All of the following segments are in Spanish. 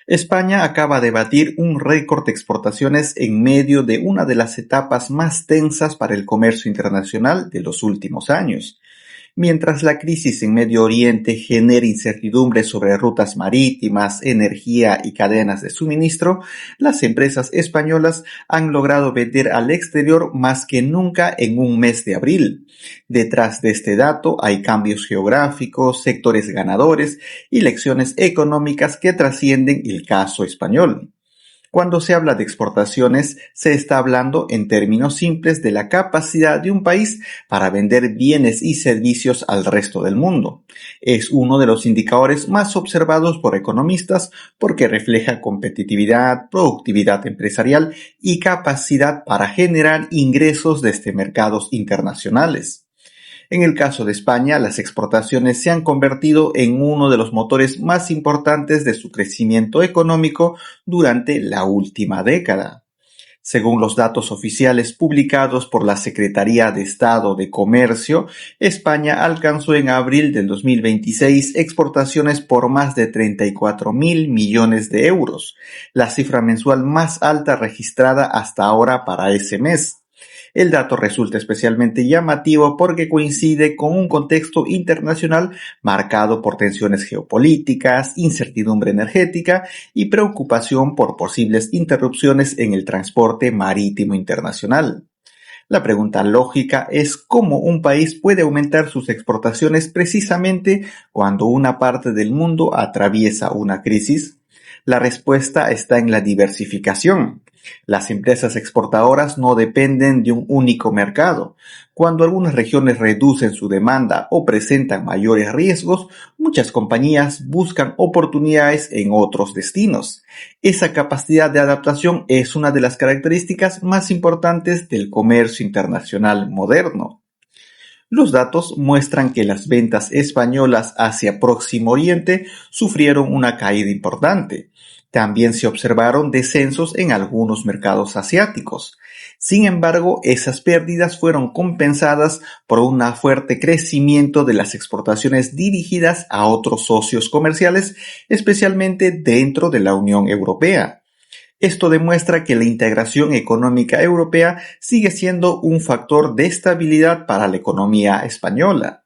España acaba de batir un récord de exportaciones en medio de una de las etapas más tensas para el comercio internacional de los últimos años. Mientras la crisis en Medio Oriente genera incertidumbre sobre rutas marítimas, energía y cadenas de suministro, las empresas españolas han logrado vender al exterior más que nunca en un mes de abril. Detrás de este dato hay cambios geográficos, sectores ganadores y lecciones económicas que trascienden el caso español. Cuando se habla de exportaciones, se está hablando en términos simples de la capacidad de un país para vender bienes y servicios al resto del mundo. Es uno de los indicadores más observados por economistas porque refleja competitividad, productividad empresarial y capacidad para generar ingresos desde mercados internacionales. En el caso de España, las exportaciones se han convertido en uno de los motores más importantes de su crecimiento económico durante la última década. Según los datos oficiales publicados por la Secretaría de Estado de Comercio, España alcanzó en abril del 2026 exportaciones por más de 34.000 millones de euros, la cifra mensual más alta registrada hasta ahora para ese mes. El dato resulta especialmente llamativo porque coincide con un contexto internacional marcado por tensiones geopolíticas, incertidumbre energética y preocupación por posibles interrupciones en el transporte marítimo internacional. La pregunta lógica es cómo un país puede aumentar sus exportaciones precisamente cuando una parte del mundo atraviesa una crisis. La respuesta está en la diversificación. Las empresas exportadoras no dependen de un único mercado. Cuando algunas regiones reducen su demanda o presentan mayores riesgos, muchas compañías buscan oportunidades en otros destinos. Esa capacidad de adaptación es una de las características más importantes del comercio internacional moderno. Los datos muestran que las ventas españolas hacia Próximo Oriente sufrieron una caída importante. También se observaron descensos en algunos mercados asiáticos. Sin embargo, esas pérdidas fueron compensadas por un fuerte crecimiento de las exportaciones dirigidas a otros socios comerciales, especialmente dentro de la Unión Europea. Esto demuestra que la integración económica europea sigue siendo un factor de estabilidad para la economía española.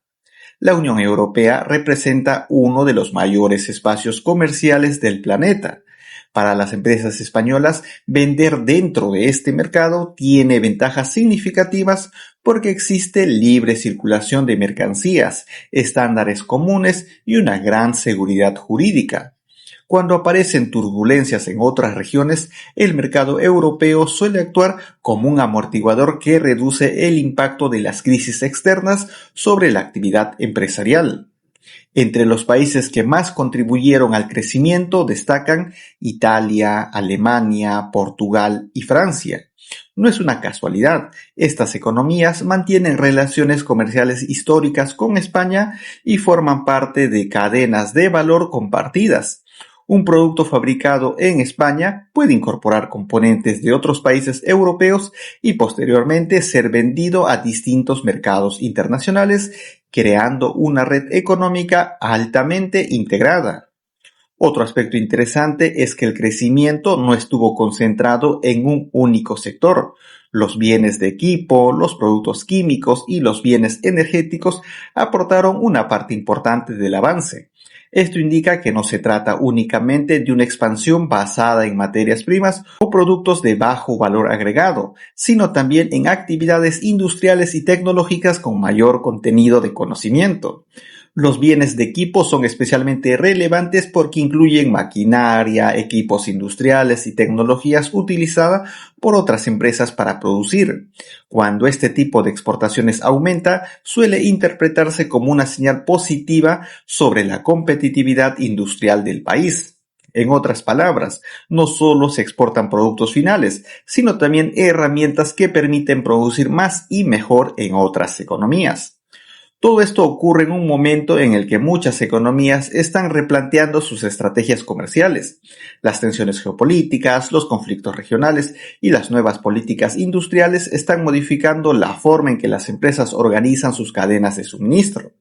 La Unión Europea representa uno de los mayores espacios comerciales del planeta. Para las empresas españolas, vender dentro de este mercado tiene ventajas significativas porque existe libre circulación de mercancías, estándares comunes y una gran seguridad jurídica. Cuando aparecen turbulencias en otras regiones, el mercado europeo suele actuar como un amortiguador que reduce el impacto de las crisis externas sobre la actividad empresarial. Entre los países que más contribuyeron al crecimiento destacan Italia, Alemania, Portugal y Francia. No es una casualidad, estas economías mantienen relaciones comerciales históricas con España y forman parte de cadenas de valor compartidas. Un producto fabricado en España puede incorporar componentes de otros países europeos y posteriormente ser vendido a distintos mercados internacionales, creando una red económica altamente integrada. Otro aspecto interesante es que el crecimiento no estuvo concentrado en un único sector. Los bienes de equipo, los productos químicos y los bienes energéticos aportaron una parte importante del avance. Esto indica que no se trata únicamente de una expansión basada en materias primas o productos de bajo valor agregado, sino también en actividades industriales y tecnológicas con mayor contenido de conocimiento. Los bienes de equipo son especialmente relevantes porque incluyen maquinaria, equipos industriales y tecnologías utilizadas por otras empresas para producir. Cuando este tipo de exportaciones aumenta, suele interpretarse como una señal positiva sobre la competitividad industrial del país. En otras palabras, no solo se exportan productos finales, sino también herramientas que permiten producir más y mejor en otras economías. Todo esto ocurre en un momento en el que muchas economías están replanteando sus estrategias comerciales. Las tensiones geopolíticas, los conflictos regionales y las nuevas políticas industriales están modificando la forma en que las empresas organizan sus cadenas de suministro.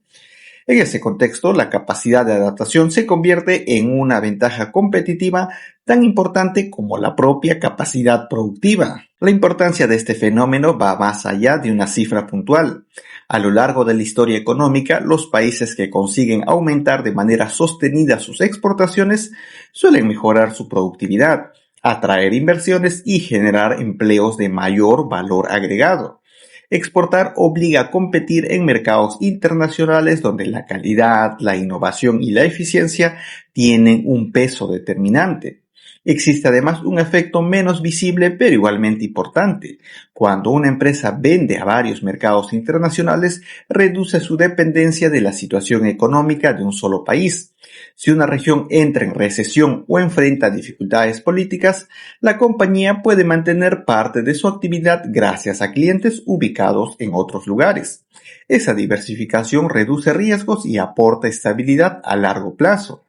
En ese contexto, la capacidad de adaptación se convierte en una ventaja competitiva tan importante como la propia capacidad productiva. La importancia de este fenómeno va más allá de una cifra puntual. A lo largo de la historia económica, los países que consiguen aumentar de manera sostenida sus exportaciones suelen mejorar su productividad, atraer inversiones y generar empleos de mayor valor agregado. Exportar obliga a competir en mercados internacionales donde la calidad, la innovación y la eficiencia tienen un peso determinante. Existe además un efecto menos visible pero igualmente importante. Cuando una empresa vende a varios mercados internacionales, reduce su dependencia de la situación económica de un solo país. Si una región entra en recesión o enfrenta dificultades políticas, la compañía puede mantener parte de su actividad gracias a clientes ubicados en otros lugares. Esa diversificación reduce riesgos y aporta estabilidad a largo plazo.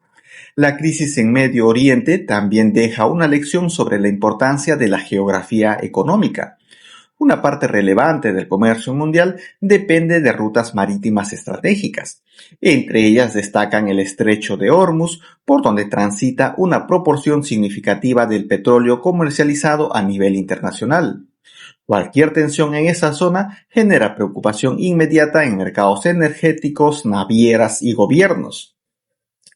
La crisis en Medio Oriente también deja una lección sobre la importancia de la geografía económica. Una parte relevante del comercio mundial depende de rutas marítimas estratégicas. Entre ellas destacan el Estrecho de Hormuz, por donde transita una proporción significativa del petróleo comercializado a nivel internacional. Cualquier tensión en esa zona genera preocupación inmediata en mercados energéticos, navieras y gobiernos.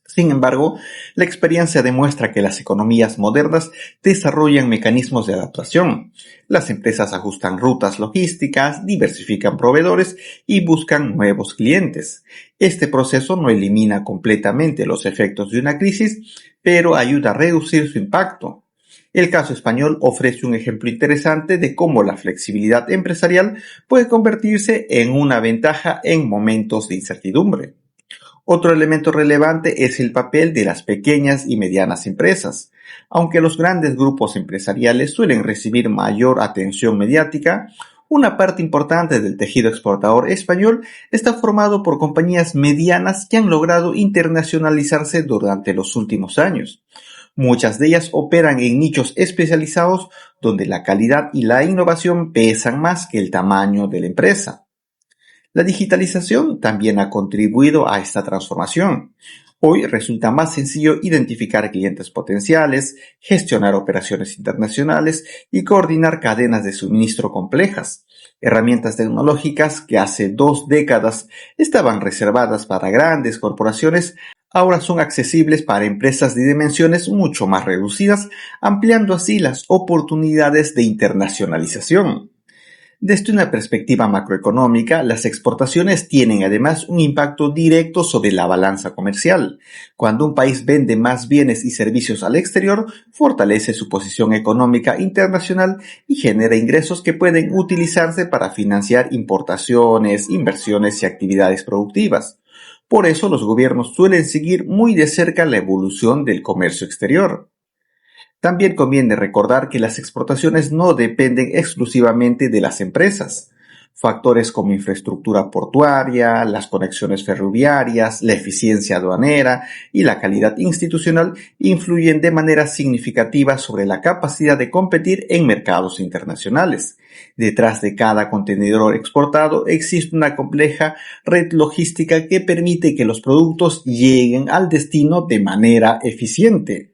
Sin embargo, la experiencia demuestra que las economías modernas desarrollan mecanismos de adaptación. Las empresas ajustan rutas logísticas, diversifican proveedores y buscan nuevos clientes. Este proceso no elimina completamente los efectos de una crisis, pero ayuda a reducir su impacto. El caso español ofrece un ejemplo interesante de cómo la flexibilidad empresarial puede convertirse en una ventaja en momentos de incertidumbre. Otro elemento relevante es el papel de las pequeñas y medianas empresas. Aunque los grandes grupos empresariales suelen recibir mayor atención mediática, una parte importante del tejido exportador español está formado por compañías medianas que han logrado internacionalizarse durante los últimos años. Muchas de ellas operan en nichos especializados donde la calidad y la innovación pesan más que el tamaño de la empresa. La digitalización también ha contribuido a esta transformación. Hoy resulta más sencillo identificar clientes potenciales, gestionar operaciones internacionales y coordinar cadenas de suministro complejas. Herramientas tecnológicas que hace 2 décadas estaban reservadas para grandes corporaciones ahora son accesibles para empresas de dimensiones mucho más reducidas, ampliando así las oportunidades de internacionalización. Desde una perspectiva macroeconómica, las exportaciones tienen además un impacto directo sobre la balanza comercial. Cuando un país vende más bienes y servicios al exterior, fortalece su posición económica internacional y genera ingresos que pueden utilizarse para financiar importaciones, inversiones y actividades productivas. Por eso los gobiernos suelen seguir muy de cerca la evolución del comercio exterior. También conviene recordar que las exportaciones no dependen exclusivamente de las empresas. Factores como infraestructura portuaria, las conexiones ferroviarias, la eficiencia aduanera y la calidad institucional influyen de manera significativa sobre la capacidad de competir en mercados internacionales. Detrás de cada contenedor exportado existe una compleja red logística que permite que los productos lleguen al destino de manera eficiente.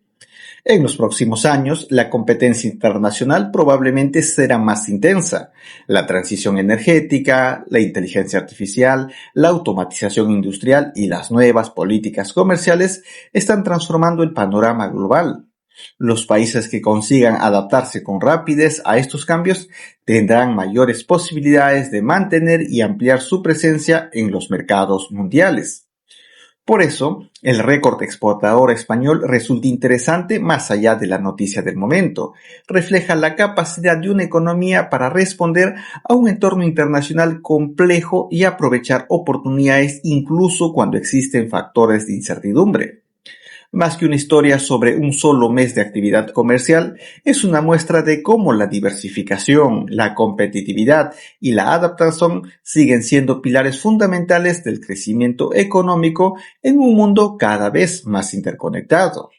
En los próximos años, la competencia internacional probablemente será más intensa. La transición energética, la inteligencia artificial, la automatización industrial y las nuevas políticas comerciales están transformando el panorama global. Los países que consigan adaptarse con rapidez a estos cambios tendrán mayores posibilidades de mantener y ampliar su presencia en los mercados mundiales. Por eso, el récord exportador español resulta interesante más allá de la noticia del momento. Refleja la capacidad de una economía para responder a un entorno internacional complejo y aprovechar oportunidades incluso cuando existen factores de incertidumbre. Más que una historia sobre un solo mes de actividad comercial, es una muestra de cómo la diversificación, la competitividad y la adaptación siguen siendo pilares fundamentales del crecimiento económico en un mundo cada vez más interconectado.